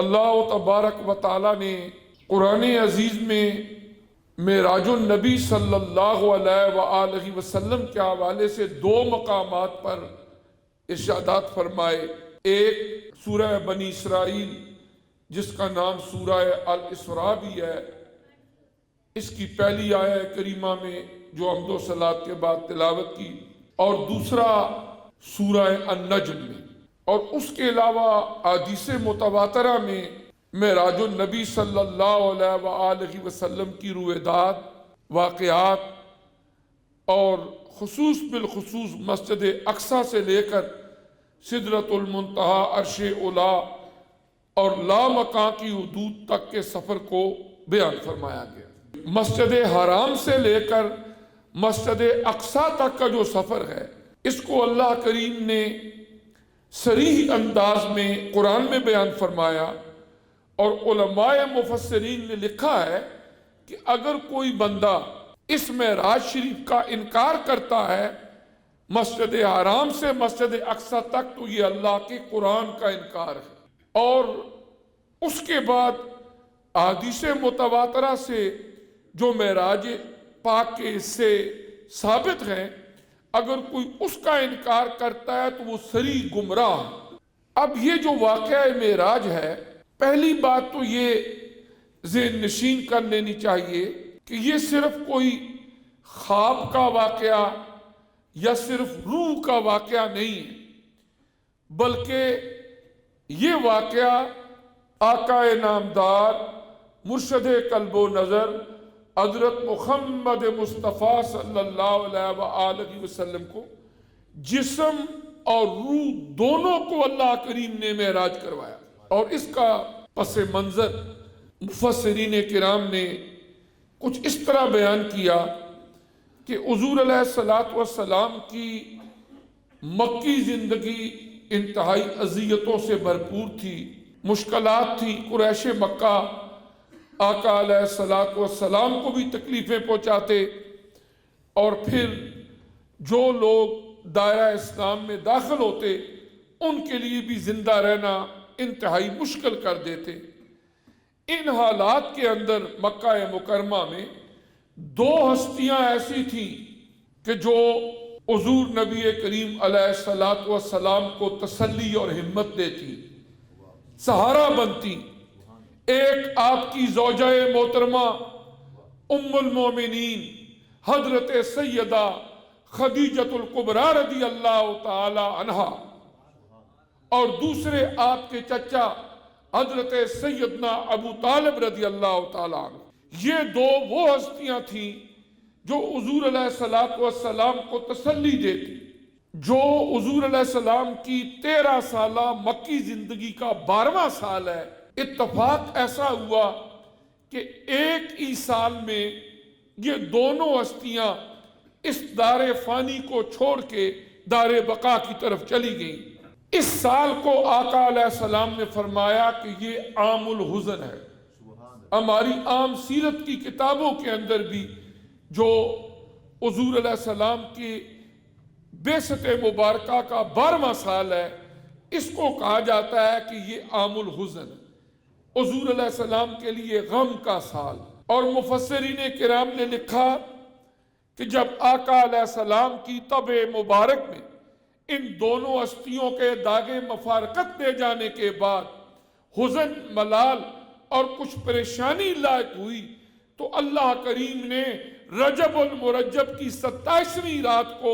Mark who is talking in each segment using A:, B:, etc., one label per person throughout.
A: اللہ تبارک و تعالی نے قرآن عزیز میں معراج النبی صلی اللہ علیہ وآلہ وسلم کے حوالے سے دو مقامات پر ارشادات فرمائے۔ ایک سورہ بنی اسرائیل جس کا نام سورہ الاسراء بھی ہے، اس کی پہلی آیت کریمہ میں جو حمد و صلوات کے بعد تلاوت کی، اور دوسرا سورہ النجم میں، اور اس کے علاوہ احادیث متواترہ میں معراج النبی صلی اللہ علیہ وآلہ وسلم کی رویداد، واقعات، اور خصوص بالخصوص مسجد اقصیٰ سے لے کر سدرۃ المنتہا، عرش اولی اور لامکاں کی حدود تک کے سفر کو بیان فرمایا گیا۔ مسجد حرام سے لے کر مسجد اقصیٰ تک کا جو سفر ہے، اس کو اللہ کریم نے صریح انداز میں قرآن میں بیان فرمایا، اور علماء مفسرین نے لکھا ہے کہ اگر کوئی بندہ اس معراج شریف کا انکار کرتا ہے مسجد حرام سے مسجد اقصیٰ تک، تو یہ اللہ کے قرآن کا انکار ہے۔ اور اس کے بعد احادیث متواترہ سے جو معراج پاک کے حصے ثابت ہیں، اگر کوئی اس کا انکار کرتا ہے تو وہ صریح گمراہ ہے۔ اب یہ جو واقعہ معراج ہے، پہلی بات تو یہ ذہن نشین کر لینی چاہیے کہ یہ صرف کوئی خواب کا واقعہ یا صرف روح کا واقعہ نہیں ہے، بلکہ یہ واقعہ آقا نامدار مرشد قلب و نظر حضرت محمد مصطفیٰ صلی اللہ علیہ وآلہ وسلم کو جسم اور روح دونوں کو اللہ کریم نے معراج کروایا، اور اس کا پس منظر مفسرین کرام نے کچھ اس طرح بیان کیا کہ حضور علیہ الصلوۃ والسلام کی مکی زندگی انتہائی اذیتوں سے بھرپور تھی، مشکلات تھی۔ قریش مکہ آقا علیہ الصلوۃ والسلام کو بھی تکلیفیں پہنچاتے، اور پھر جو لوگ دائرہ اسلام میں داخل ہوتے ان کے لیے بھی زندہ رہنا انتہائی مشکل کر دیتے۔ ان حالات کے اندر مکہ مکرمہ میں دو ہستیاں ایسی تھیں کہ جو حضور نبی کریم علیہ الصلوۃ والسلام کو تسلی اور ہمت دیتی، سہارا بنتی۔ ایک آپ کی زوجہ محترمہ ام المومنین حضرت سیدہ خدیجۃ الکبریٰ رضی اللہ تعالی عنہا، اور دوسرے آپ کے چچا حضرت سیدنا ابو طالب رضی اللہ تعالی عنہ۔ یہ دو وہ ہستیاں تھیں جو حضور علیہ الصلوۃ والسلام کو تسلی دیتی۔ جو حضور علیہ السلام کی 13 سالہ مکی زندگی کا 12واں سال ہے، اتفاق ایسا ہوا کہ ایک ہی سال میں یہ دونوں ہستیاں اس دار فانی کو چھوڑ کے دار بقا کی طرف چلی گئیں۔ اس سال کو آقا علیہ السلام نے فرمایا کہ یہ عام الحزن ہے۔ ہماری عام سیرت کی کتابوں کے اندر بھی جو حضور علیہ السلام کی بعثت مبارکہ کا 12واں سال ہے، اس کو کہا جاتا ہے کہ یہ عام الحزن ہے، حضور علیہ السلام کے لیے غم کا سال۔ اور مفسرین کرام نے لکھا کہ جب آقا علیہ السلام کی طبع مبارک میں ان دونوں ہستیوں کے داغ مفارقت دے جانے کے بعد حزن، ملال اور کچھ پریشانی لاحق ہوئی، تو اللہ کریم نے رجب المرجب کی 27ویں رات کو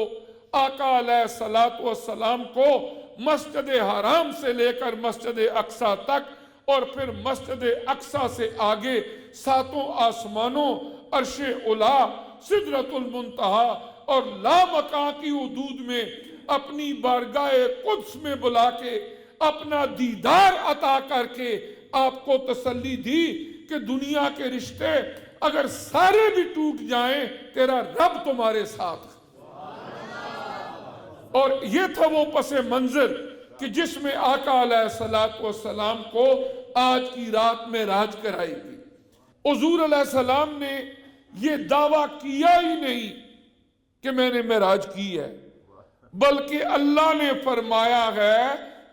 A: آقا علیہ الصلوۃ والسلام کو مسجد حرام سے لے کر مسجد اقصیٰ تک، اور پھر مسجد اقصیٰ سے آگے 7 آسمانوں، عرش اولی، سدرۃ المنتہا اور لامکاں کی حدود میں اپنی بارگاہ قدس میں بلا کے اپنا دیدار عطا کر کے آپ کو تسلی دی کہ دنیا کے رشتے اگر سارے بھی ٹوٹ جائیں، تیرا رب تمہارے ساتھ۔ اور یہ تھا وہ پس منظر کہ جس میں آقا علیہ الصلوۃ والسلام کو آج کی رات میں معراج کرائی گئی۔ حضور علیہ السلام نے یہ دعویٰ کیا ہی نہیں کہ میں نے معراج کی ہے، بلکہ اللہ نے فرمایا ہے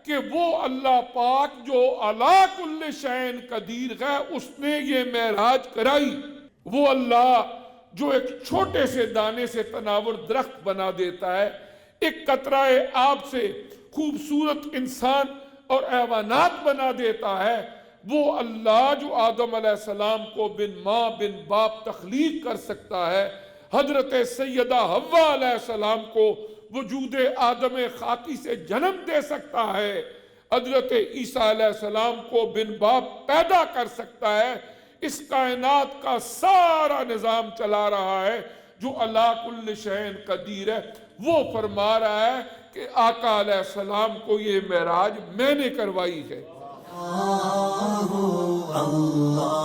A: کہ وہ اللہ پاک جو علی کل شیء قدیر ہے اس نے یہ معراج کرائی، وہ اللہ جو ایک چھوٹے سے دانے سے تناور درخت بنا دیتا ہے، ایک قطرہ آب سے خوبصورت انسان اور حیوانات بنا دیتا ہے، وہ اللہ جو آدم علیہ السلام کو بن ماں بن باپ تخلیق کر سکتا ہے، حضرت سیدہ حوا علیہ السلام کو وجود آدم خاکی سے جنم دے سکتا ہے، حضرت عیسیٰ علیہ السلام کو بن باپ پیدا کر سکتا ہے، اس کائنات کا سارا نظام چلا رہا ہے جو علی کل شیء قدیر ہے، وہ فرما رہا ہے کہ آقا علیہ السلام کو یہ معراج میں نے کروائی ہے۔
B: اللہ